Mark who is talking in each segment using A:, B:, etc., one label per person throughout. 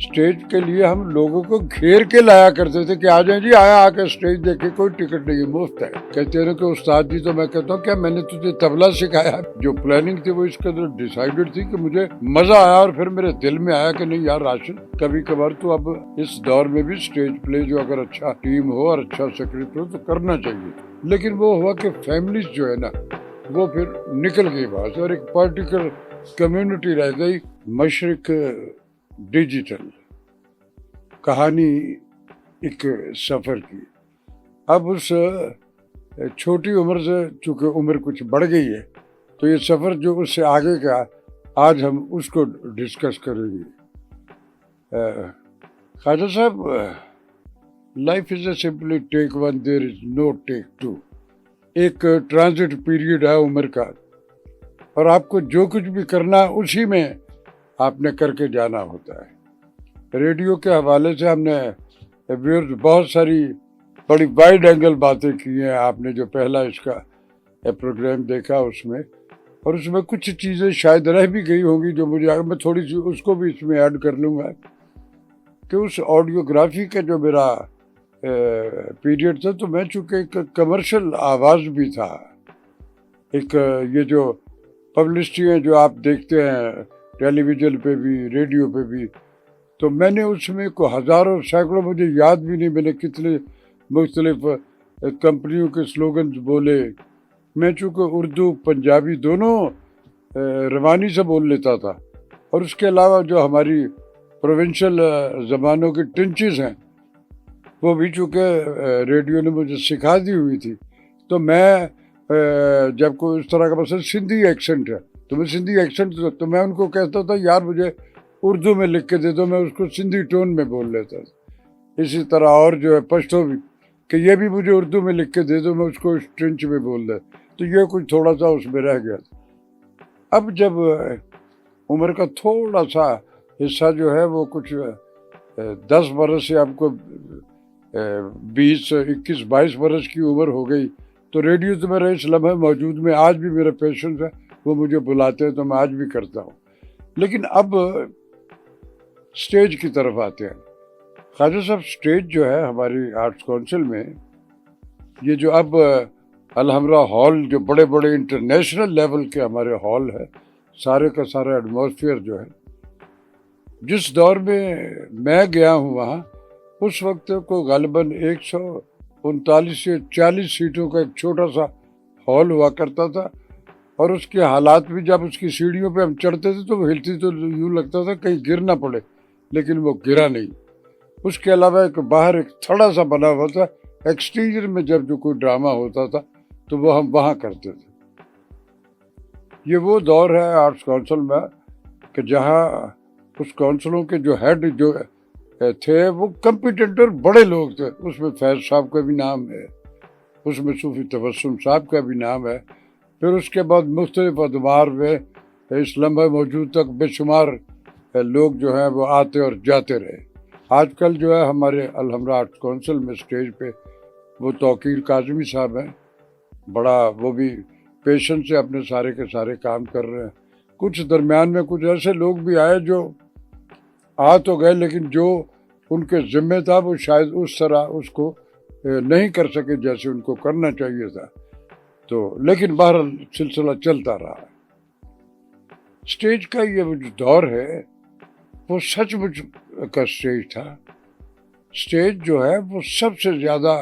A: Stage کے لیے ہم لوگوں کو گھیر کے لایا کرتے تھے کہ آ جائیں جی، آیا آ کے اسٹیج دیکھے، کوئی ٹکٹ نہیں ہے، مفت ہے. کہتے ہیں کہ استاد جی، تو میں کہتا ہوں کیا میں نے تجھے طبلہ سکھایا؟ جو پلاننگ تھی وہ اس قدر ڈیسائیڈڈ تھی کہ مجھے مزہ آیا، اور پھر میرے دل میں آیا کہ نہیں یار راشد، کبھی کبھار تو اب اس دور میں بھی اسٹیج پلے جو اگر اچھا ٹیم ہو اور اچھا اسکرپٹ ہو تو کرنا چاہیے. لیکن وہ ہوا کہ فیملیز جو ہے نا وہ پھر نکل گئی بات، اور ایک پرٹیکولر کمیونٹی رہ گئی. مشرق ڈیجیٹل کہانی ایک سفر کی. اب اس چھوٹی عمر سے چونکہ عمر کچھ بڑھ گئی ہے تو یہ سفر جو اس سے آگے کا آج ہم اس کو ڈسکس کریں گے. خواجہ صاحب، life is a simply take one, there is no take two. ایک ٹرانزٹ پیریڈ ہے عمر کا، اور آپ کو جو کچھ بھی کرنا اسی میں آپ نے کر کے جانا ہوتا ہے. ریڈیو کے حوالے سے ہم نے بہت ساری بڑی وائڈ اینگل باتیں کی ہیں. آپ نے جو پہلا اس کا پروگرام دیکھا اس میں، اور اس میں کچھ چیزیں شاید رہ بھی گئی ہوں گی جو مجھے، میں تھوڑی سی اس کو بھی اس میں ایڈ کر لوں گا کہ اس آڈیوگرافی کا جو میرا پیریڈ تھا تو میں چونکہ ایک کمرشل آواز بھی تھا. ایک یہ جو پبلسٹی ہیں جو آپ دیکھتے ہیں ٹیلی ویژن پہ بھی، ریڈیو پہ بھی، تو میں نے اس میں کو ہزاروں سینکڑوں، مجھے یاد بھی نہیں میں نے کتنے مختلف کمپنیوں کے سلوگنز بولے. میں چونکہ اردو پنجابی دونوں روانی سے بول لیتا تھا، اور اس کے علاوہ جو ہماری پروونشل زبانوں کی ٹنچز ہیں وہ بھی چونکہ ریڈیو نے مجھے سکھا دی ہوئی تھی. تو میں جب کوئی اس طرح کا مثلا سندھی ایکسنٹ ہے تو میں سندھی ایکسنٹ تو میں ان کو کہتا تھا یار مجھے اردو میں لکھ کے دے دو، میں اس کو سندھی ٹون میں بول لیتا تھا. اسی طرح اور جو ہے پشتو بھی، کہ یہ بھی مجھے اردو میں لکھ کے دے دو، میں اس کو ٹرنچ میں بول دے. تو یہ کچھ تھوڑا سا اس میں رہ گیا تھا. اب جب عمر کا تھوڑا سا حصہ جو ہے وہ کچھ 10 برس سے آپ کو 20 21 22 برس کی عمر ہو گئی، تو ریڈیو تو میرا اس لمحے موجود میں آج بھی میرے پیشنٹ ہیں، وہ مجھے بلاتے ہیں تو میں آج بھی کرتا ہوں. لیکن اب اسٹیج کی طرف آتے ہیں. خواجہ صاحب، اسٹیج جو ہے ہماری آرٹس کونسل میں، یہ جو اب الحمرہ ہال جو بڑے بڑے انٹرنیشنل لیول کے ہمارے ہال ہے، سارے کا سارا ایٹماسفیئر جو ہے، جس دور میں گیا ہوں وہاں، اس وقت کو غالباً 139 سے 40 سیٹوں کا ایک چھوٹا سا ہال ہوا کرتا تھا. اور اس کے حالات بھی، جب اس کی سیڑھیوں پہ ہم چڑھتے تھے تو وہ ہلتی تو یوں لگتا تھا کہیں گر نہ پڑے، لیکن وہ گرا نہیں. اس کے علاوہ ایک باہر ایک تھوڑا سا بنا ہوا تھا ایکسٹیریئر میں، جب جو کوئی ڈرامہ ہوتا تھا تو وہ ہم وہاں کرتے تھے. یہ وہ دور ہے آرٹس کونسل میں کہ جہاں اس کونسلوں کے جو ہیڈ جو تھے وہ کمپیٹنٹ اور بڑے لوگ تھے. اس میں فیض صاحب کا بھی نام ہے، اس میں صوفی تبسم صاحب کا بھی نام ہے. پھر اس کے بعد مختلف ادوار میں اس لمحے موجود تک بے شمار لوگ جو ہیں وہ آتے اور جاتے رہے. آج کل جو ہے ہمارے الحمرہ آرٹس کونسل میں اسٹیج پہ وہ توقیر کاظمی صاحب ہیں، بڑا وہ بھی پیشنس سے اپنے سارے کے سارے کام کر رہے ہیں. کچھ درمیان میں کچھ ایسے لوگ بھی آئے جو آ تو گئے، لیکن جو ان کے ذمہ تھا وہ شاید اس طرح اس کو نہیں کر سکے جیسے ان کو کرنا چاہیے تھا. تو لیکن بہرحال سلسلہ چلتا رہا. اسٹیج کا یہ جو دور ہے وہ سچ مچ کا اسٹیج تھا. اسٹیج جو ہے وہ سب سے زیادہ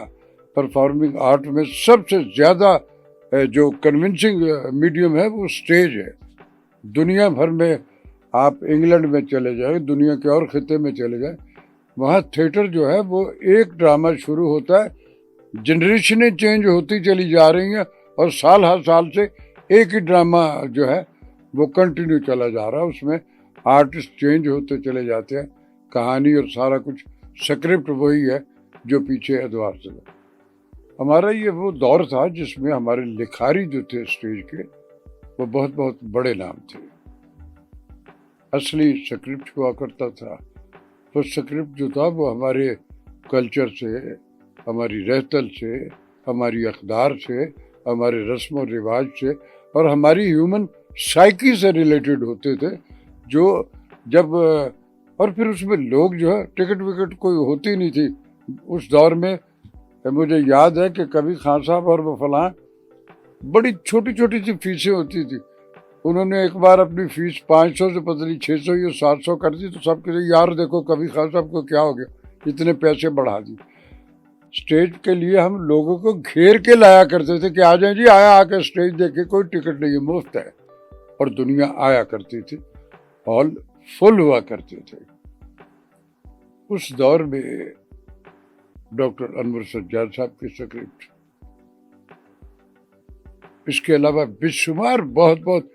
A: پرفارمنگ آرٹ میں سب سے زیادہ جو کنونسنگ میڈیم ہے وہ اسٹیج ہے. دنیا بھر میں آپ انگلینڈ میں چلے جائیں، دنیا کے اور خطے میں چلے جائیں، وہاں تھیٹر جو ہے وہ ایک ڈرامہ شروع ہوتا ہے، جنریشنیں چینج ہوتی چلی جا رہی ہیں، اور سال ہر سال سے ایک ہی ڈرامہ جو ہے وہ کنٹینیو چلا جا رہا ہے. اس میں آرٹسٹ چینج ہوتے چلے جاتے ہیں، کہانی اور سارا کچھ سکرپٹ وہی ہے جو پیچھے ادوار چلا. ہمارا یہ وہ دور تھا جس میں ہمارے لکھاری جو تھے اسٹیج کے وہ بہت بہت بڑے نام تھے. اصلی سکرپٹ ہوا کرتا تھا، تو سکرپٹ جو تھا وہ ہمارے کلچر سے، ہماری رہتل سے، ہماری اقدار سے، ہمارے رسم و رواج سے اور ہماری ہیومن سائیکی سے ریلیٹڈ ہوتے تھے. جو جب اور پھر اس میں لوگ جو ہے ٹکٹ وکٹ کوئی ہوتی نہیں تھی اس دور میں. مجھے یاد ہے کہ کبھی خان صاحب اور وہ فلاں بڑی چھوٹی چھوٹی سی فیسیں ہوتی تھی. انہوں نے ایک بار اپنی فیس 500 سے پتہ نہیں 600 یا 700 کر دی تو سب کہتے یار دیکھو کبھی خان صاحب کو کیا ہو گیا اتنے پیسے بڑھا دی. اسٹیج کے لیے ہم لوگوں کو گھیر کے لایا کرتے تھے کہ آ جائیں جی آیا آ کے اسٹیج دیکھے کوئی ٹکٹ نہیں ہے مفت ہے. اور دنیا آیا کرتی تھی ہال فل ہوا کرتے تھے. اس دور میں ڈاکٹر انور سجاد صاحب کی سکرپٹ اس کے علاوہ بے شمار بہت بہت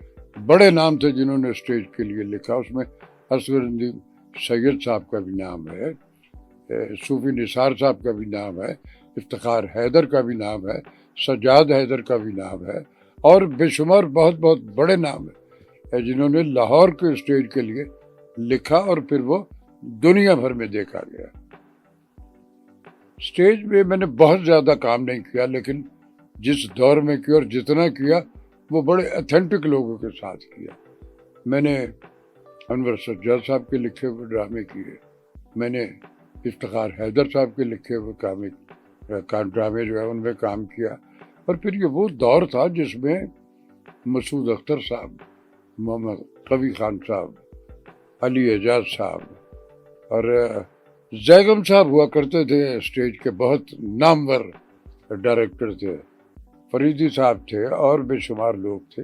A: بڑے نام تھے جنہوں نے اسٹیج کے لیے لکھا. اس میں اصغر اندیم سید صاحب کا بھی نام ہے, صوفی نثار صاحب کا بھی نام ہے, افتخار حیدر کا بھی نام ہے, سجاد حیدر کا بھی نام ہے, اور بے شمار بہت بہت بڑے نام ہیں جنہوں نے لاہور کے اسٹیج کے لیے لکھا اور پھر وہ دنیا بھر میں دیکھا گیا. اسٹیج میں میں نے بہت زیادہ کام نہیں کیا لیکن جس دور میں کیا اور جتنا کیا وہ بڑے اتھینٹک لوگوں کے ساتھ کیا. میں نے انور سجاد صاحب کے لکھے ہوئے ڈرامے کیے, میں نے افتخار حیدر صاحب کے لکھے ہوئے ڈرامے جو ہے ان میں کام کیا. اور پھر یہ وہ دور تھا جس میں مسعود اختر صاحب, محمد قوی خان صاحب, علی اعجاز صاحب اور زیگم صاحب ہوا کرتے تھے اسٹیج کے بہت نامور ڈائریکٹر تھے, فریدی صاحب تھے اور بے شمار لوگ تھے.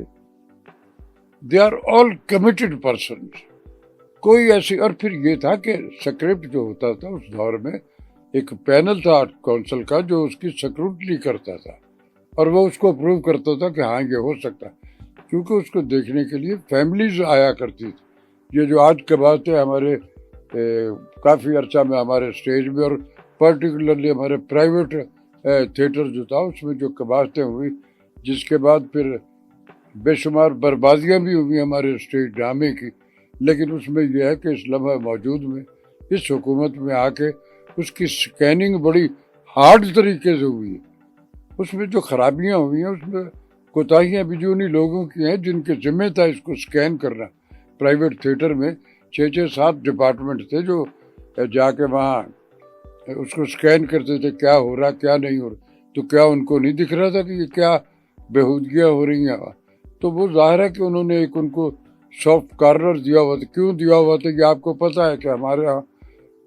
A: They are all committed persons. کوئی ایسی, اور پھر یہ تھا کہ سکرپٹ جو ہوتا تھا اس دور میں ایک پینل تھا کونسل کا جو اس کی سکروٹنی کرتا تھا اور وہ اس کو اپروو کرتا تھا کہ ہاں یہ ہو سکتا ہے, کیونکہ اس کو دیکھنے کے لیے فیملیز آیا کرتی تھی. یہ جو آج کے بات ہے ہمارے کافی عرصہ میں ہمارے اسٹیج میں اور پرٹیکولرلی ہمارے پرائیویٹ تھیٹر جو تھا اس میں جو کباستیں ہوئی جس کے بعد پھر بے شمار بربادیاں بھی ہوئی ہمارے اسٹیج ڈرامے کی. لیکن اس میں یہ ہے کہ اس لمحہ موجود میں اس حکومت میں آ کے اس کی سکیننگ بڑی ہارڈ طریقے سے ہوئی ہے. اس میں جو خرابیاں ہوئی ہیں اس میں کوتاہیاں بھی جو انہیں لوگوں کی ہیں جن کے ذمہ تھا اس کو سکین کرنا. پرائیویٹ تھیٹر میں 6-7 ڈپارٹمنٹ تھے جو جا کے وہاں اس کو سکین کرتے تھے کیا ہو رہا کیا نہیں ہو رہا. تو کیا ان کو نہیں دکھ رہا تھا کہ یہ کیا بےہودگیاں ہو رہی ہیں. تو وہ ظاہر ہے کہ انہوں نے ایک ان کو سافٹ کارنر دیا ہوا تھا. کیوں دیا ہوا تھا یہ آپ کو پتہ ہے کہ ہمارے ہاں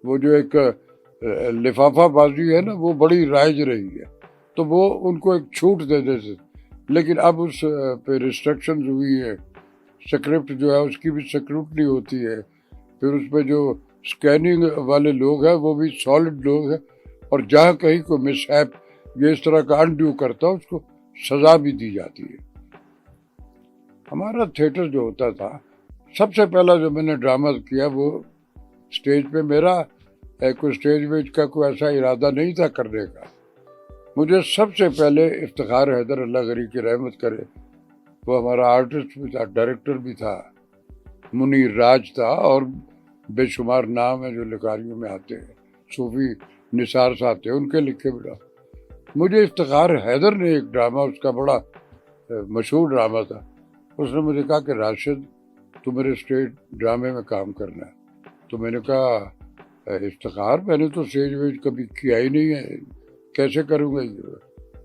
A: وہ جو ایک لفافہ بازی ہے نا وہ بڑی رائج رہی ہے, تو وہ ان کو ایک چھوٹ دے دیتے. لیکن اب اس پہ ریسٹرکشنز ہوئی ہے. سکرپٹ جو ہے اس کی بھی سکروٹنی ہوتی ہے. پھر اس پہ جو سکیننگ والے لوگ ہیں وہ بھی سالڈ لوگ ہیں, اور جہاں کہیں کوئی مس ہیپ یہ اس طرح کا انڈیو کرتا اس کو سزا بھی دی جاتی ہے. ہمارا تھیٹر جو ہوتا تھا سب سے پہلا جو میں نے ڈرامہ کیا وہ اسٹیج پہ میرا کوئی اسٹیج ویج کا کوئی ایسا ارادہ نہیں تھا کرنے کا. مجھے سب سے پہلے افتخار حیدر اللہ غری کی رحمت کرے, وہ ہمارا آرٹسٹ بھی تھا, ڈائریکٹر بھی تھا, منیر راج تھا, اور بے شمار نام ہیں جو لکھاریوں میں آتے ہیں. صوفی نثار صاحب تھے ان کے لکھے بھی. مجھے افتخار حیدر نے ایک ڈرامہ اس کا بڑا مشہور ڈرامہ تھا, اس نے مجھے کہا کہ راشد تو میرے اسٹیج ڈرامے میں کام کرنا ہے. تو میں نے کہا افتخار میں نے تو اسٹیج ویج کبھی کیا ہی نہیں ہے, کیسے کروں گا یہ.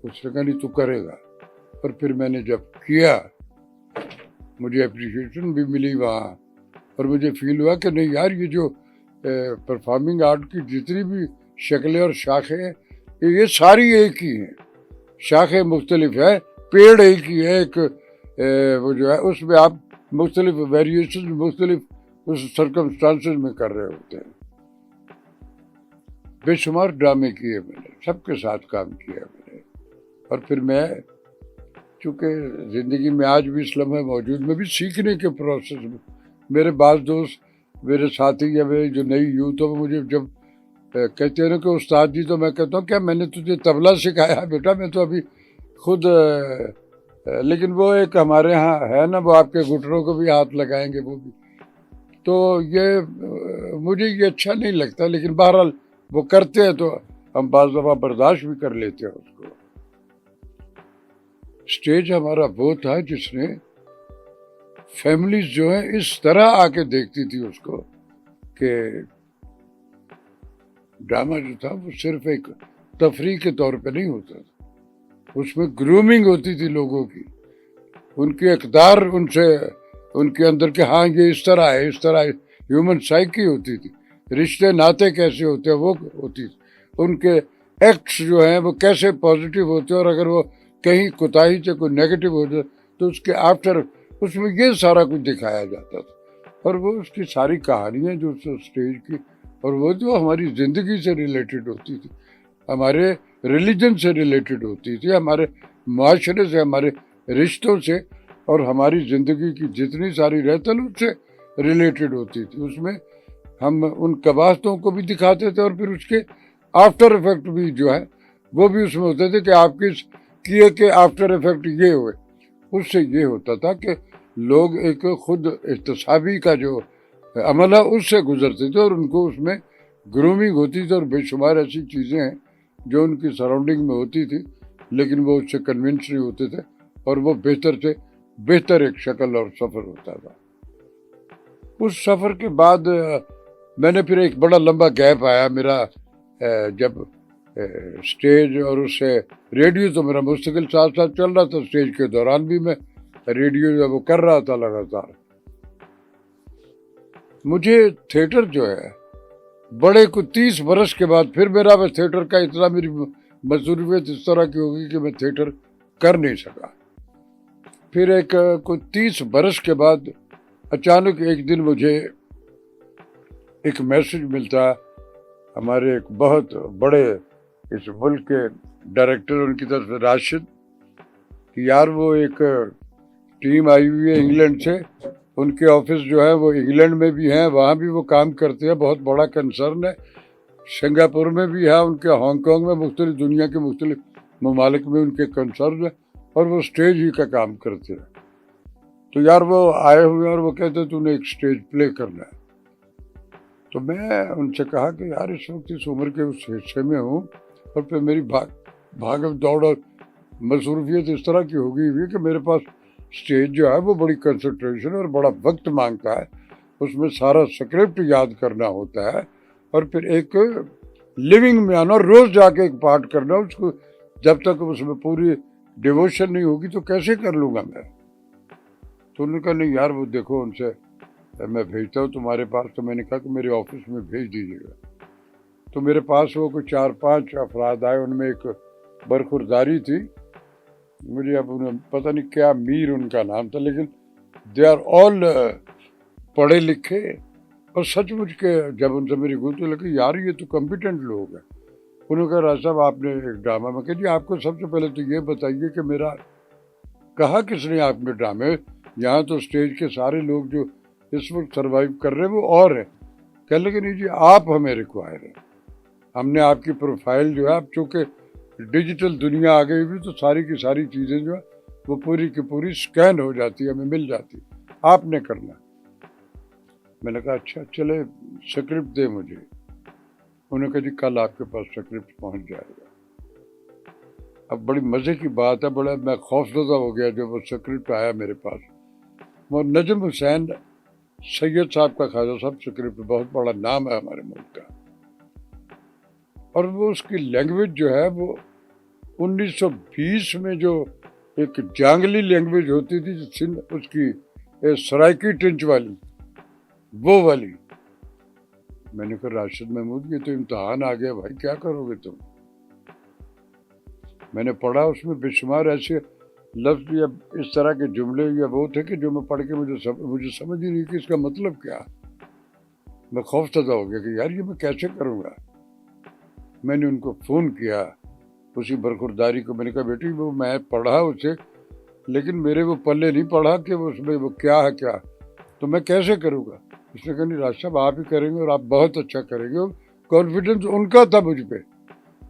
A: اس نے کہا نہیں تو کرے گا. اور پھر میں نے جب کیا مجھے اپریشیشن بھی ملی وہاں, اور مجھے فیل ہوا کہ نہیں یار یہ جو پرفارمنگ آرٹ کی جتنی بھی شکلیں اور شاخیں ہیں یہ ساری ایک ہی ہیں. شاخیں مختلف ہیں, پیڑ ایک ہی ہے. ایک وہ جو ہے اس میں آپ مختلف ویریشن مختلف اس سرکمسٹانسز میں کر رہے ہوتے ہیں. بے شمار ڈرامے کیے میں نے, سب کے ساتھ کام کیا میں نے. اور پھر میں چونکہ زندگی میں آج بھی اس لمحے موجود میں بھی سیکھنے کے پروسیس میں میرے بعض دوست میرے ساتھی یا میرے جو نئی یوتھ ہو مجھے جب کہتے ہیں نا کہ استاد جی, تو میں کہتا ہوں کیا میں نے تجھے طبلہ سکھایا بیٹا, میں تو ابھی خود لیکن وہ ایک ہمارے ہاں ہے نا وہ آپ کے گھٹنوں کو بھی ہاتھ لگائیں گے وہ بھی. تو یہ مجھے یہ اچھا نہیں لگتا, لیکن بہرحال وہ کرتے ہیں تو ہم بعض دفعہ برداشت بھی کر لیتے ہیں اس کو. اسٹیج ہمارا وہ تھا جس نے فیملیز جو ہیں اس طرح آ کے دیکھتی تھی اس کو کہ ڈرامہ جو تھا وہ صرف ایک تفریح کے طور پہ نہیں ہوتا تھا، اس میں گرومنگ ہوتی تھی لوگوں کی، ان کی اقدار ان سے، ان کے اندر کہ ہاں یہ اس طرح ہے، اس طرح ہیومن سائیکی ہوتی تھی، رشتے ناطے کیسے ہوتے ہیں وہ ہوتی تھی، ان کے ایکٹس جو ہیں وہ کیسے پازیٹیو ہوتے ہیں، اور اگر وہ کہیں کوتاہی سے کوئی نیگیٹو ہو جائے تو اس کے آفٹر اس میں یہ سارا کچھ دکھایا جاتا تھا. اور وہ اس کی ساری کہانیاں جو اسٹیج کی، اور وہ جو ہماری زندگی سے ریلیٹڈ ہوتی تھی، ہمارے ریلیجن سے ریلیٹڈ ہوتی تھی، ہمارے معاشرے سے، ہمارے رشتوں سے، اور ہماری زندگی کی جتنی ساری رہتل اس سے ریلیٹڈ ہوتی تھی. اس میں ہم ان قباحتوں کو بھی دکھاتے تھے، اور پھر اس کے آفٹر افیکٹ بھی جو ہے وہ بھی اس میں ہوتے تھے کہ آپ کیے کہ آفٹر افیکٹ یہ ہوئے. اس سے یہ ہوتا تھا کہ لوگ ایک خود احتسابی کا جو عمل ہے اس سے گزرتے تھے، اور ان کو اس میں گرومنگ ہوتی تھی، اور بے شمار ایسی چیزیں ہیں جو ان کی سراؤنڈنگ میں ہوتی تھی لیکن وہ اس سے کنونس نہیں ہوتے تھے، اور وہ بہتر سے بہتر ایک شکل اور سفر ہوتا تھا. اس سفر کے بعد میں نے پھر ایک بڑا لمبا گیپ آیا میرا، جب اسٹیج اور اس سے ریڈیو تو میرا مستقل ساتھ ساتھ چل رہا تھا، اسٹیج کے دوران بھی میں ریڈیو جو وہ کر رہا تھا لگاتار. مجھے تھیٹر جو ہے بڑے کو 30 برس کے بعد پھر میرا تھیٹر کا اتنا میری مصروفیت اس طرح کی ہوگی کہ میں تھیٹر کر نہیں سکا. پھر ایک کوئی 30 برس کے بعد اچانک ایک دن مجھے ایک میسج ملتا ہمارے ایک بہت بڑے اس ملک کے ڈائریکٹر ان کی طرف سے، راشد، کہ یار وہ ایک ٹیم آئی ہوئی ہے انگلینڈ سے، ان کے آفس جو ہے وہ انگلینڈ میں بھی ہیں، وہاں بھی وہ کام کرتے ہیں، بہت بڑا کنسرن ہے، سنگاپور میں بھی ہے ان کے، ہانگ کانگ میں، مختلف دنیا کے مختلف ممالک میں ان کے کنسرن ہیں، اور وہ اسٹیج ہی کا کام کرتے ہیں. تو یار وہ آئے ہوئے اور وہ کہتے تو نے ایک اسٹیج پلے کرنا ہے. تو میں ان سے کہا کہ یار اس وقت اس عمر کے اس حصے میں ہوں، اور پھر میری بھاگ دوڑ اور مصروفیت اس طرح کی ہو گئی ہوئی کہ میرے پاس اسٹیج جو ہے وہ بڑی کنسنٹریشن اور بڑا وقت مانگتا ہے، اس میں سارا اسکرپٹ یاد کرنا ہوتا ہے، اور پھر ایک لیونگ میں آنا، روز جا کے ایک پارٹ کرنا، اس کو جب تک اس میں پوری ڈیووشن نہیں ہوگی تو کیسے کر لوں گا میں. تو انہوں نے کہا نہیں یار وہ دیکھو ان سے میں بھیجتا ہوں تمہارے پاس. تو میں نے کہا کہ میرے آفس میں بھیج دیجیے گا. تو میرے پاس وہ کوئی 4-5 افراد آئے، ان میں ایک برخورداری تھی، مجھے اب انہیں پتہ نہیں کیا، میر ان کا نام تھا، لیکن دے آر آل پڑھے لکھے، اور سچ مچ کے جب ان سے میری گفتگو لگی یار یہ تو کمپیٹنٹ لوگ ہیں. انہوں نے کہا راج صاحب آپ نے ایک ڈرامہ میں کہ جی آپ کو سب سے پہلے تو یہ بتائیے کہ میرا کہا کس نے آپ نے ڈرامے، یہاں تو اسٹیج کے سارے لوگ جو اس وقت سروائیو کر رہے ہیں وہ اور ہیں. کہنے لگے نہیں جی آپ ہمیں ریکوائر ہیں، ہم نے آپ کی پروفائل جو ہے، اب چونکہ ڈیجیٹل دنیا آ گئی بھی تو ساری کی ساری چیزیں جو ہے وہ پوری کی پوری اسکین ہو جاتی ہے، ہمیں مل جاتی، آپ نے کرنا. میں نے کہا اچھا چلے اسکرپٹ دے مجھے. انہوں نے کہا جی کل آپ کے پاس اسکرپٹ پہنچ جائے گا. اب بڑی مزے کی بات ہے، بڑا میں خوفزدہ ہو گیا جب وہ اسکرپٹ آیا میرے پاس. وہ نجم حسین سید صاحب کا خواجہ صاحب اسکرپٹ، بہت بڑا نام ہے ہمارے ملک کا، اور وہ اس کی لینگویج جو ہے وہ 1920 میں جو ایک جانگلی لینگویج ہوتی تھی اس کی سرائکی ٹنچ والی، وہ والی. میں نے کہا راشد محمود یہ تو امتحان آ گیا بھائی، کیا کرو گے تم. میں نے پڑھا اس میں بے شمار ایسے لفظ یا اس طرح کے جملے یا وہ تھے کہ جو میں پڑھ کے مجھے سمجھ ہی نہیں کہ اس کا مطلب کیا. میں خوفزدہ ہو گیا کہ یار یہ میں کیسے کروں گا. میں نے ان کو فون کیا اسی برخورداری کو، میں نے کہا بیٹی وہ میں پڑھا اسے لیکن میرے وہ پلے نہیں پڑھا کہ اس میں وہ کیا ہے کیا، تو میں کیسے کروں گا. اس نے کہا نہیں راج صاحب آپ ہی کریں گے اور آپ بہت اچھا کریں گے. کانفیڈنس ان کا تھا مجھ پہ،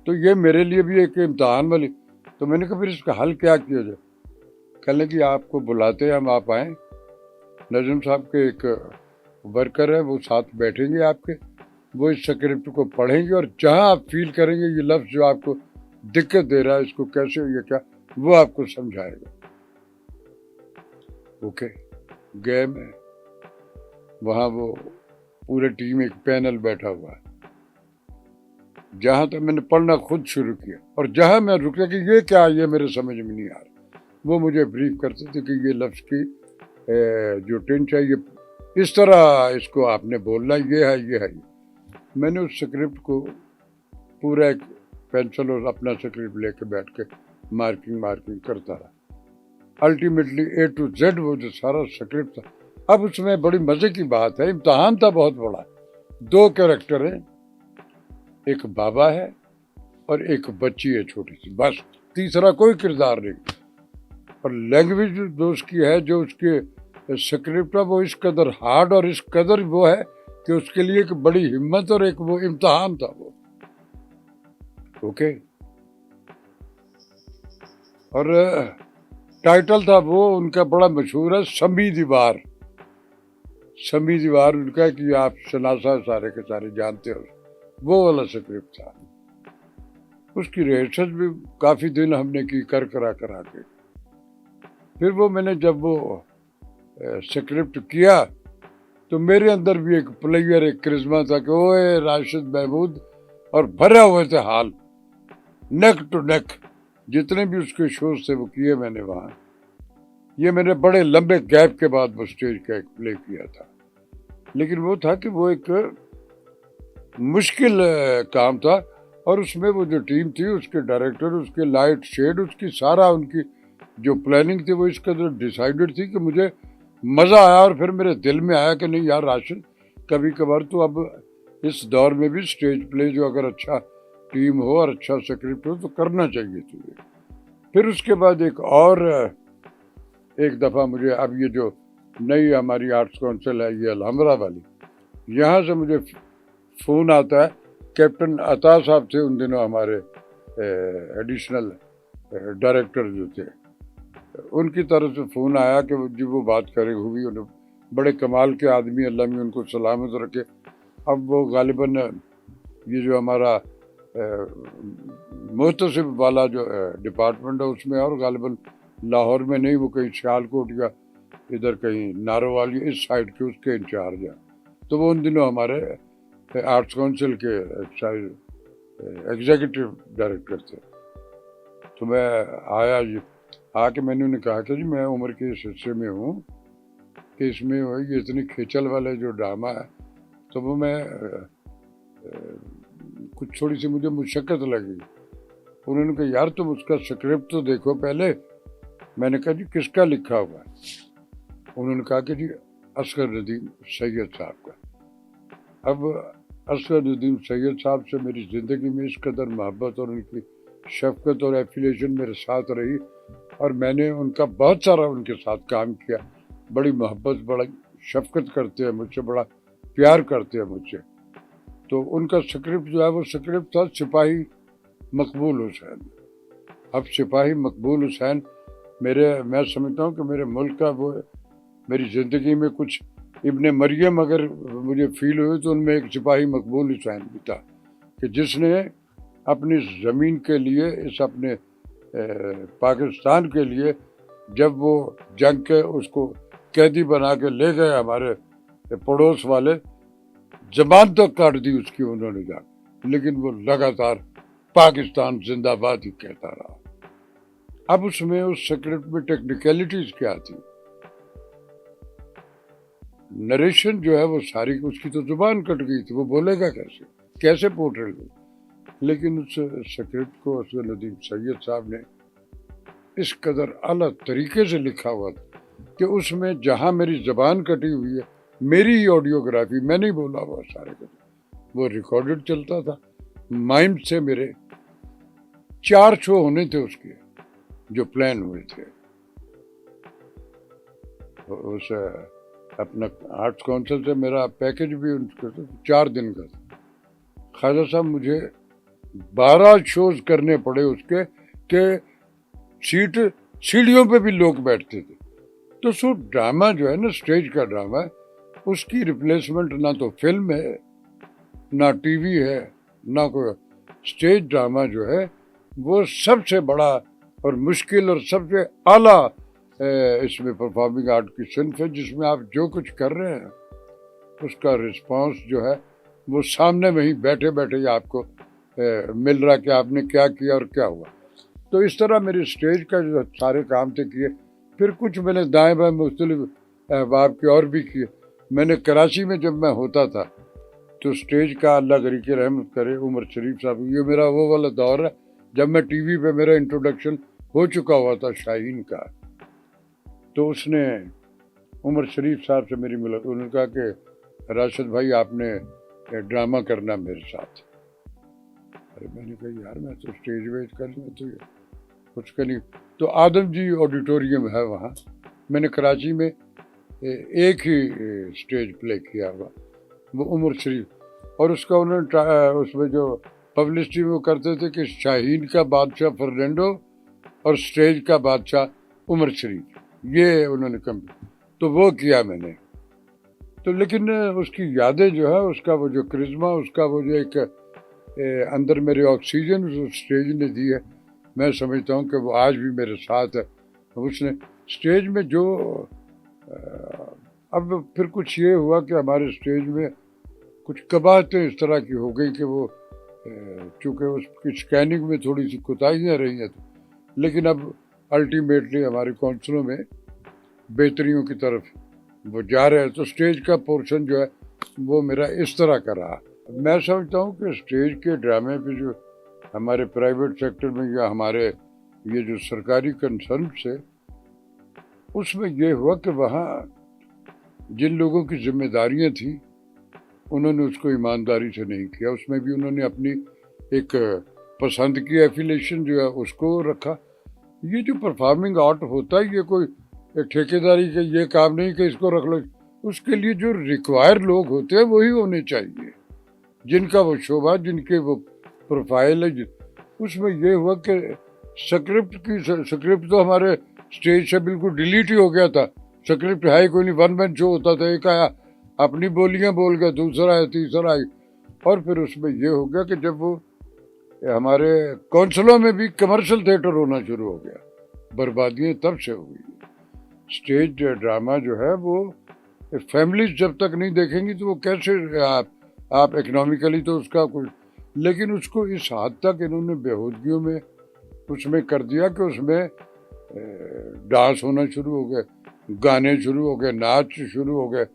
A: تو یہ میرے لیے بھی ایک امتحان والی. تو میں نے کہا پھر اس کا حل کیا کیا جائے. کہنے کہ آپ کو بلاتے ہیں ہم، آپ آئیں. نجم صاحب کے ایک ورکر ہے وہ ساتھ بیٹھیں گے آپ کے، وہ اس اسکرپٹ کو پڑھیں گے اور جہاں آپ فیل کریں گے یہ لفظ جو آپ کو دقت دے رہا ہے اس کو کیسے یہ کیا، وہ آپ کو سمجھائے گا. اوکے گئے میں وہاں، وہ پورے ٹیم ایک پینل بیٹھا ہوا ہے. جہاں تک میں نے پڑھنا خود شروع کیا اور جہاں میں رکا کہ یہ کیا یہ میرے سمجھ میں نہیں آ رہا, وہ مجھے بریف کرتے تھے کہ یہ لفظ کی جو ٹنچ ہے یہ اس طرح اس کو آپ نے بولنا, یہ ہے یہ ہے. میں نے اس سکرپٹ کو پورا ایک پینسل اور اپنا سکرپٹ لے کے بیٹھ کے مارکنگ کرتا رہا. الٹیمیٹلی A to Z وہ جو سارا سکرپٹ تھا. اب اس میں بڑی مزے کی بات ہے, امتحان تھا بہت بڑا. 2 کیریکٹر ہیں, ایک بابا ہے اور ایک بچی ہے چھوٹی سی, بس تیسرا کوئی کردار نہیں. اور لینگویج جو اس کی ہے, جو اس کے سکرپٹ ہے, وہ اس قدر ہارڈ اور اس قدر وہ ہے کہ اس کے لیے ایک بڑی ہمت اور ایک وہ امتحان تھا وہ. اوکے. اور ٹائٹل تھا وہ ان کا بڑا مشہور ہے, سمی دیوار. سمی دیوار ان کا کہ آپ شناسا سارے کے سارے جانتے ہو, وہ والا سکرپٹ تھا. اس کی ریہرسل بھی کافی دن ہم نے کی کرا کے. پھر وہ میں نے جب وہ سکرپٹ کیا تو میرے اندر بھی ایک پلیئر ایک کرزما تھا کہ اوے راشد محمود, اور بھرے ہوئے تھے حال نیک ٹو نیک. جتنے بھی اس کے شوز تھے وہ کیے میں نے وہاں. یہ میں نے بڑے لمبے گیپ کے بعد وہ اسٹیج کا ایک پلے کیا تھا, لیکن وہ تھا کہ وہ ایک مشکل کام تھا. اور اس میں وہ جو ٹیم تھی, اس کے ڈائریکٹر, اس کے لائٹ شیڈ, اس کی سارا ان کی جو پلاننگ تھی وہ اس قدر ڈیسائیڈڈ تھی کہ مجھے مزہ آیا. اور پھر میرے دل میں آیا کہ نہیں یار راشد, کبھی کبھار تو اب اس دور میں بھی اسٹیج پلے جو اگر اچھا ٹیم ہو اور اچھا سکرپٹ ہو تو کرنا چاہیے تجھے. پھر اس کے بعد ایک دفعہ مجھے, اب یہ جو نئی ہماری آرٹس کونسل ہے یہ الحمرہ والی, یہاں سے مجھے فون آتا ہے. کیپٹن عطا صاحب تھے ان دنوں ہمارے ایڈیشنل ڈائریکٹر جو تھے, ان کی طرف سے فون آیا کہ جی وہ بات کرے ہوئی, انہیں بڑے کمال کے آدمی, اللہ میں ان کو سلامت رکھے. اب وہ غالباً یہ جو ہمارا محتسب والا جو ڈپارٹمنٹ ہے اس میں, اور غالباً لاہور میں نہیں, وہ کہیں سیال کوٹ یا ادھر کہیں نارووالی اس سائڈ کے اس کے انچارج ہیں. تو وہ ان دنوں ہمارے آرٹس کونسل کے ایگزیکٹو ڈائریکٹر تھے. تو میں آیا جی, آ کے میں نے انہیں کہا کہ جی میں عمر کے اس حصے میں ہوں کہ اس میں یہ اتنی کھیچل والے جو ڈرامہ ہے تو وہ میں کچھ تھوڑی سی مجھے مشقت لگی. انہوں نے کہا یار تم اس کا سکرپٹ تو دیکھو پہلے. میں نے کہا جی کس کا لکھا ہوا ہے؟ انہوں نے کہا کہ جی اصغر ندیم سید صاحب کا. اب اصغر ندیم سید صاحب سے میری زندگی میں اس قدر محبت اور ان کی شفقت اور ایفیلیشن میرے ساتھ رہی, اور میں نے ان کا بہت سارا ان کے ساتھ کام کیا. بڑی محبت, بڑا شفقت کرتے ہیں مجھ سے, بڑا پیار کرتے ہیں مجھ سے. تو ان کا سکرپٹ جو ہے وہ سکرپٹ تھا سپاہی مقبول حسین. اب سپاہی مقبول حسین میں سمجھتا ہوں کہ میرے ملک کا وہ میری زندگی میں کچھ ابن مریم اگر مجھے فیل ہوئی تو ان میں ایک سپاہی مقبول حسین بھی تھا کہ جس نے اپنی زمین کے لیے, اس اپنے پاکستان کے لیے, جب وہ جنگ کے اس کو قیدی بنا کے لے گئے ہمارے پڑوس والے, زبان تک کاٹ دی اس کی انہوں نے جا, لیکن وہ لگاتار پاکستان زندہ باد ہی کہتا رہا. اب اس میں اس سکرپٹ میں ٹیکنیکلٹیز کیا تھی, نریشن جو ہے وہ ساری اس کی تو زبان کٹ گئی تھی, وہ بولے گا کیسے پورٹریٹ ہوئی. لیکن اس سکرپٹ کو اصغر ندیم سید صاحب نے اس قدر اعلیٰ طریقے سے لکھا ہوا تھا کہ اس میں جہاں میری زبان کٹی ہوئی ہے, میری ہی آڈیوگرافی, میں نہیں بولا ہوا سارے کا, وہ ریکارڈڈ چلتا تھا. مائم سے میرے 4 شو ہونے تھے اس کے جو پلان ہوئے تھے. اس اپنا آرٹس کونسل سے میرا پیکج بھی ان کا 4 دن کا تھا. خواجہ صاحب مجھے 12 شوز کرنے پڑے اس کے کہ سیڑھیوں پہ بھی لوگ بیٹھتے تھے. تو سو ڈرامہ جو ہے نا, اسٹیج کا ڈرامہ ہے, اس کی ریپلیسمنٹ نہ تو فلم ہے, نہ ٹی وی ہے, نہ کوئی. اسٹیج ڈرامہ جو ہے وہ سب سے بڑا اور مشکل اور سب سے اعلیٰ اس میں پرفارمنگ آرٹ کی صنف ہے, جس میں آپ جو کچھ کر رہے ہیں اس کا رسپانس جو ہے وہ سامنے میں ہی بیٹھے بیٹھے ہی آپ کو مل رہا کہ آپ نے کیا کیا اور کیا ہوا. تو اس طرح میری اسٹیج کا جو سارے کام تھے کیے. پھر کچھ میں نے دائیں بائیں مختلف احباب کے اور بھی کیے. میں نے کراچی میں جب میں ہوتا تھا تو اسٹیج کا اللہ غریق رحمت کرے عمر شریف صاحب، یہ میرا وہ والا دور ہے جب میں ٹی وی پہ میرا انٹروڈکشن ہو چکا ہوا تھا شاہین کا. تو اس نے عمر شریف صاحب سے میری ملاقات، انہوں نے کہا کہ راشد بھائی آپ نے ڈرامہ کرنا میرے ساتھ. ارے میں نے کہا یار میں تو اسٹیج ویج کر لوں تو یہ کچھ کا نہیں. تو آدم جی آڈیٹوریم ہے وہاں، میں نے کراچی میں ایک ہی اسٹیج پلے کیا ہوا وہ عمر شریف. اور اس کا انہوں نے اس میں جو پبلسٹی میں وہ کرتے تھے کہ شاہین کا بادشاہ فرنینڈو اور اسٹیج کا بادشاہ عمر شریف، یہ انہوں نے کم. تو وہ کیا میں نے. تو لیکن اس کی یادیں جو ہے، اس کا وہ جو کرزما، اس کا وہ جو ایک اندر میرے آکسیجن اس اسٹیج نے دی ہے، میں سمجھتا ہوں کہ وہ آج بھی میرے ساتھ ہے. اس نے اسٹیج میں جو اب پھر کچھ یہ ہوا کہ ہمارے اسٹیج میں کچھ قباحتیں اس طرح کی ہو گئی کہ وہ چونکہ اس کی اسکیننگ میں تھوڑی سی کوتاہیاں رہی ہیں، لیکن اب الٹیمیٹلی ہمارے کونسلوں میں بہتریوں کی طرف وہ جا رہے ہیں. تو اسٹیج کا پورشن جو ہے وہ میرا اس طرح کا رہا. میں سمجھتا ہوں کہ اسٹیج کے ڈرامے پہ جو ہمارے پرائیویٹ سیکٹر میں یا ہمارے یہ جو سرکاری کنسرنس ہے، اس میں یہ ہوا کہ وہاں جن لوگوں کی ذمہ داریاں تھیں انہوں نے اس کو ایمانداری سے نہیں کیا. اس میں بھی انہوں نے اپنی ایک پسند کی ایفیلیشن جو ہے اس کو رکھا. یہ جو پرفارمنگ آرٹ ہوتا ہے یہ کوئی ٹھیکیداری کا یہ کام نہیں کہ اس کو رکھ لو. اس کے لیے جو ریکوائر لوگ ہوتے ہیں وہی ہونے چاہیے، جن کا وہ شعبہ، جن کے وہ پروفائل ہے. اس میں یہ ہوا کہ سکرپٹ تو ہمارے اسٹیج سے بالکل ڈیلیٹ ہی ہو گیا تھا. سکرپٹ ہے کوئی نہیں، ون مین شو ہوتا تھا. ایک آیا اپنی بولیاں بول گیا، دوسرا آیا، تیسرا آئی. اور پھر اس میں یہ ہو گیا کہ جب وہ ہمارے کونسلوں میں بھی کمرشل تھیٹر ہونا شروع ہو گیا، بربادیاں تب سے ہو گئی. اسٹیج ڈرامہ جو ہے وہ فیملیز جب تک نہیں دیکھیں گی تو وہ کیسے آپ اکنامیکلی تو اس کا کوئی، لیکن اس کو اس حد تک انہوں نے بےہودگیوں میں اس میں کر دیا کہ اس میں ڈانس ہونا شروع ہو گئے، گانے شروع ہو گئے، ناچ شروع ہو گئے،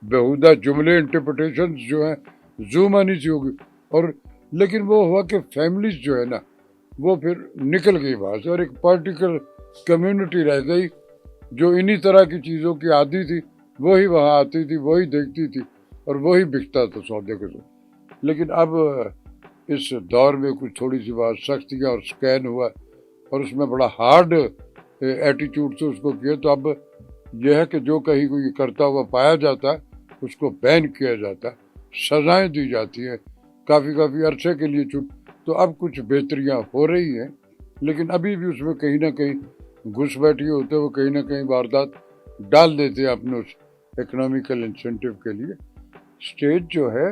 A: بےہودہ جملے انٹرپریٹیشنز جو ہیں زوم آنی سی ہو گئی. اور لیکن وہ ہوا کہ فیملیز جو ہے نا وہ پھر نکل گئی وہاں سے، اور ایک پارٹیکل کمیونٹی رہ گئی جو انہی طرح کی چیزوں کی عادی تھی، وہی وہاں آتی تھی، وہی دیکھتی تھی اور وہی بکتا تھا سودے کے ساتھ. لیکن اب اس دور میں کچھ تھوڑی سی بات سختیاں اور سکین ہوا اور اس میں بڑا ہارڈ ایٹیچیوڈ سے اس کو کیا. تو اب یہ ہے کہ جو کہیں کوئی کرتا ہوا پایا جاتا ہے اس کو بین کیا جاتا ہے، سزائیں دی جاتی ہیں کافی عرصے کے لیے چھوٹ. تو اب کچھ بہتریاں ہو رہی ہیں، لیکن ابھی بھی اس میں کہیں نہ کہیں گھس بیٹھے ہوتے، وہ کہیں نہ کہیں واردات ڈال دیتے ہیں اپنے اس اکنامیکل انسینٹیو کے لیے. اسٹیج جو ہے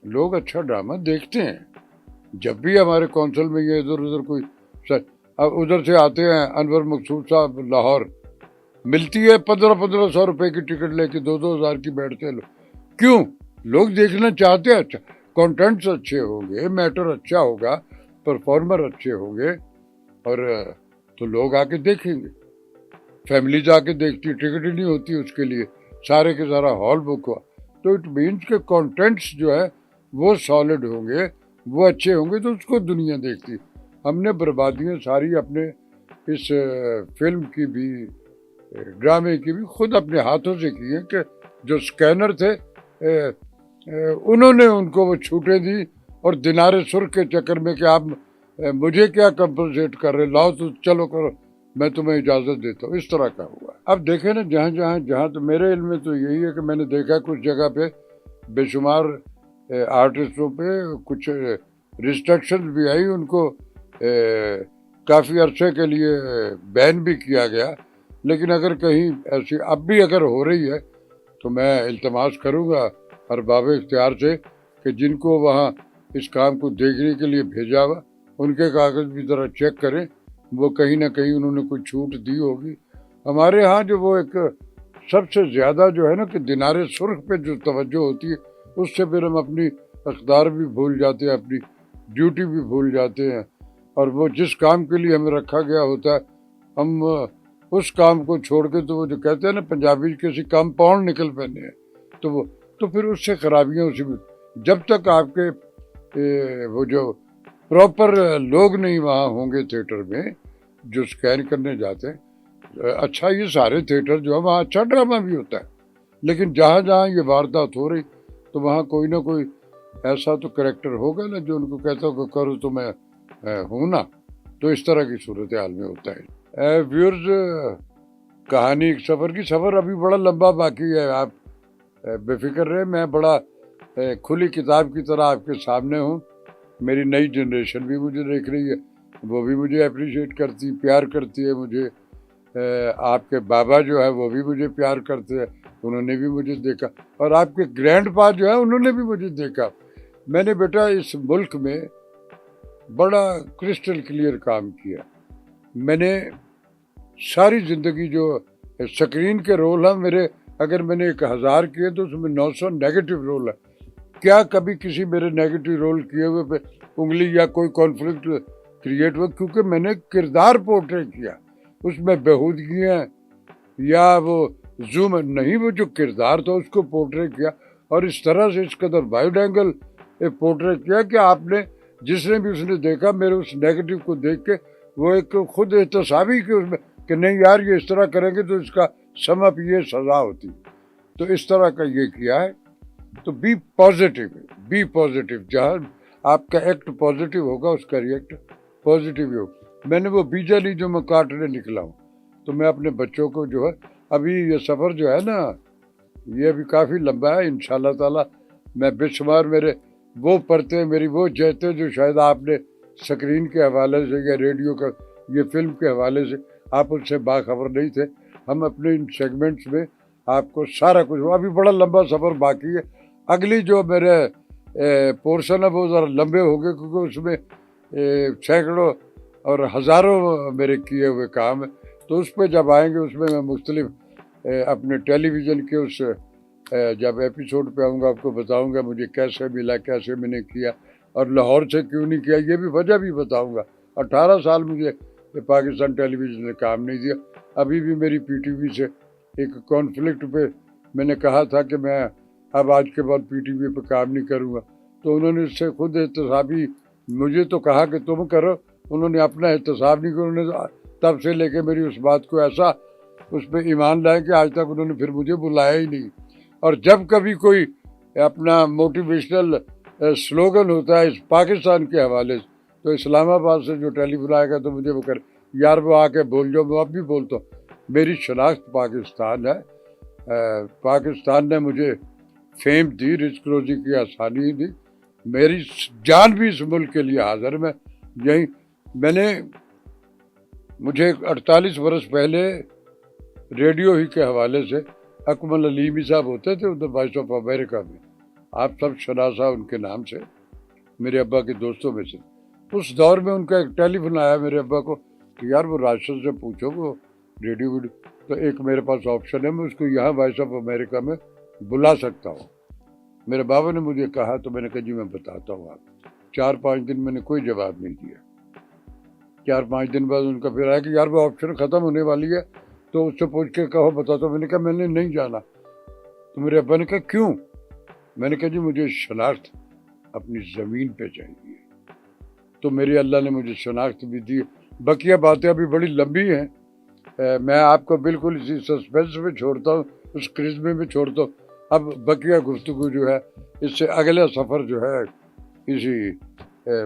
A: لوگ اچھا ڈرامہ دیکھتے ہیں. جب بھی ہمارے کونسل میں یہ ادھر ادھر کوئی اب ادھر سے آتے ہیں انور مقصود صاحب لاہور، ملتی ہے 1500 روپے کی ٹکٹ لے کے 2000 کی بیٹھتے ہیں لوگ. کیوں؟ لوگ دیکھنا چاہتے ہیں. اچھا کانٹینٹس اچھے ہوں گے، میٹر اچھا ہوگا، پرفارمر اچھے ہوں گے، اور تو لوگ آ کے دیکھیں گے. فیملیز آ کے دیکھتی، ٹکٹ ہی نہیں ہوتی اس کے لیے، سارے کے سارا ہال بک ہوا. تو اٹ مینس کہ کانٹینٹس جو ہے وہ سالڈ ہوں گے، وہ اچھے ہوں گے تو اس کو دنیا دیکھتی. ہم نے بربادیاں ساری اپنے اس فلم کی بھی، ڈرامے کی بھی خود اپنے ہاتھوں سے کی ہیں کہ جو اسکینر تھے انہوں نے ان کو وہ چھوٹیں دی، اور دینار سرخ کے چکر میں کہ آپ مجھے کیا کمپنسیٹ کر رہے، لاؤ تو چلو کرو، میں تمہیں اجازت دیتا ہوں. اس طرح کا ہوا. اب دیکھیں نا جہاں تو میرے علم میں تو یہی ہے کہ میں نے دیکھا کچھ جگہ پہ بے شمار آرٹسٹوں پہ کچھ ریسٹرکشن بھی آئی، ان کو کافی عرصے کے لیے بین بھی کیا گیا. لیکن اگر کہیں ایسی اب بھی اگر ہو رہی ہے تو میں التماس کروں گا ارباب اختیار سے کہ جن کو وہاں اس کام کو دیکھنے کے لیے بھیجا ہوا ان کے کاغذ بھی ذرا چیک کریں، وہ کہیں نہ کہیں انہوں نے کوئی چھوٹ دی ہوگی. ہمارے ہاں جو وہ ایک سب سے زیادہ جو ہے نا کہ دینار سرخ پہ جو توجہ ہوتی ہے اس سے پھر ہم اپنی اقدار بھی بھول جاتے ہیں, اپنی ڈیوٹی بھی بھول جاتے ہیں, اور وہ جس کام کے لیے ہمیں رکھا گیا ہوتا ہے ہم اس کام کو چھوڑ کے, تو وہ جو کہتے ہیں نا پنجابی کسی کمپاؤنڈ نکل پہنے ہیں, تو پھر اس سے خرابیاں اسی میں. جب تک آپ کے وہ جو پراپر لوگ نہیں وہاں ہوں گے تھیٹر میں جو سکین کرنے جاتے ہیں, اچھا یہ سارے تھیٹر جو ہے وہاں اچھا ڈرامہ بھی ہوتا ہے, لیکن جہاں جہاں یہ واردات ہو رہی تو وہاں کوئی نہ کوئی ایسا تو کریکٹر ہوگا نا جو ان کو کہتا ہو کہ کرو تو میں ہوں نا, تو اس طرح کی صورتحال میں ہوتا ہے. ویورز, کہانی ایک سفر کی, سفر ابھی بڑا لمبا باقی ہے, آپ بے فکر رہے, میں بڑا کھلی کتاب کی طرح آپ کے سامنے ہوں. میری نئی جنریشن بھی مجھے دیکھ رہی ہے, وہ بھی مجھے اپریشیٹ کرتی, پیار کرتی ہے مجھے. آپ کے بابا جو ہے وہ بھی مجھے پیار کرتے ہیں, انہوں نے بھی مجھے دیکھا, اور آپ کے گرینڈ پا جو ہے انہوں نے بھی مجھے دیکھا. میں نے بیٹا اس ملک میں بڑا کرسٹل کلیئر کام کیا. میں نے ساری زندگی جو سکرین کے رول ہیں میرے, اگر میں نے 1000 کیے تو اس میں 900 نیگیٹو رول ہے. کیا کبھی کسی میرے نیگیٹو رول کیے ہوئے پہ انگلی یا کوئی کانفلکٹ کریٹ ہوا؟ کیونکہ میں نے کردار پورٹری کیا, اس میں بےہودگیاں یا وہ زوم نہیں, وہ جو کردار تھا اس کو پورٹری کیا, اور اس طرح سے اس قدر وائڈ اینگل پورٹری کیا کہ آپ نے جس نے بھی اس نے دیکھا میرے اس نیگیٹو کو دیکھ کے وہ ایک خود احتسابی کہ اس میں کہ نہیں یار یہ اس طرح کریں گے تو اس کا سم اپ یہ سزا ہوتی. تو اس طرح کا یہ کیا ہے. تو بی پازیٹیو, جہاں آپ کا ایکٹ پازیٹیو ہوگا اس کا ریئیکٹ پازیٹیو ہی ہوگا. میں نے وہ بیجا لی جو میں کاٹنے نکلا ہوں, تو میں اپنے بچوں کو جو ہے ابھی یہ سفر جو ہے نا یہ ابھی کافی لمبا ہے. انشاءاللہ تعالی میں بے شمار میرے وہ پڑھتے میری وہ جہتے جو شاید آپ نے سکرین کے حوالے سے یا ریڈیو کا یہ فلم کے حوالے سے آپ ان سے باخبر نہیں تھے. ہم اپنے ان سیگمنٹس میں آپ کو سارا کچھ, ابھی بڑا لمبا سفر باقی ہے. اگلی جو میرے پورشن ہے وہ ذرا لمبے ہو گئے کیونکہ اس میں سینکڑوں اور ہزاروں میرے کیے ہوئے کام ہیں. تو اس پہ جب آئیں گے اس میں مختلف اپنے ٹیلی ویژن کے اس جب ایپیسوڈ پہ آؤں گا آپ کو بتاؤں گا مجھے کیسے ملا, کیسے میں نے کیا, اور لاہور سے کیوں نہیں کیا, یہ بھی وجہ بھی بتاؤں گا. 18 سال مجھے پاکستان ٹیلی ویژن نے کام نہیں دیا. ابھی بھی میری پی ٹی وی سے ایک کانفلکٹ پہ میں نے کہا تھا کہ میں اب آج کے بعد پی ٹی وی پہ کام نہیں کروں گا, تو انہوں نے اس سے خود احتسابی مجھے تو کہا کہ تم کرو, انہوں نے اپنا احتساب نہیں کیا. انہوں نے تب سے لے کے میری اس بات کو ایسا اس پہ ایمان لائے کہ آج تک انہوں نے پھر مجھے بلایا ہی نہیں. اور جب کبھی کوئی اپنا موٹیویشنل سلوگن ہوتا ہے اس پاکستان کے حوالے سے, تو اسلام آباد سے جو ٹیلی فون آئے گا تو مجھے وہ کر یار وہ آ کے بول جاؤ, میں اب بھی بولتا ہوں. میری شناخت پاکستان ہے, پاکستان نے مجھے فیم دی, رزق روزی کی آسانی دی, میری جان بھی اس ملک کے لیے حاضر. میں یہی میں نے مجھے 48 برس پہلے ریڈیو ہی کے حوالے سے اکمل علیمی صاحب ہوتے تھے ادھر وائس آف امریکہ میں, آپ سب شناسا ان کے نام سے, میرے ابا کے دوستوں میں سے. اس دور میں ان کا ایک ٹیلی فون آیا میرے ابا کو کہ یار وہ راشد سے پوچھو وہ ریڈیو ویڈیو, تو ایک میرے پاس آپشن ہے, میں اس کو یہاں وائس آف امریکہ میں بلا سکتا ہوں. میرے بابا نے مجھے کہا تو میں نے کہا جی میں بتاتا ہوں آپ. 4-5 دن میں نے کوئی جواب نہیں دیا. 4-5 دن بعد ان کا پھر آیا کہ یار وہ آپشن ختم ہونے والی ہے تو اس سے پوچھ کے کہو بتاتا ہوں. میں نے کہا میں نے نہیں جانا. تو میرے ابا نے کہا کیوں؟ میں نے کہا جی مجھے شناخت اپنی زمین پہ چاہیے. تو میری اللہ نے مجھے شناخت بھی دی. بقیہ باتیں ابھی بڑی لمبی ہیں, میں آپ کو بالکل اسی سسپینس میں چھوڑتا ہوں, اس کرزمے میں چھوڑتا ہوں. اب بقیہ گفتگو جو ہے اس سے اگلا سفر جو ہے اسی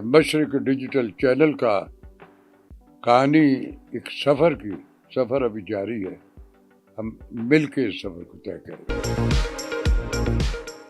A: مشرق ڈیجیٹل چینل کا کہانی ایک سفر ابھی جاری ہے. ہم مل کے اس سفر کو طے کریں.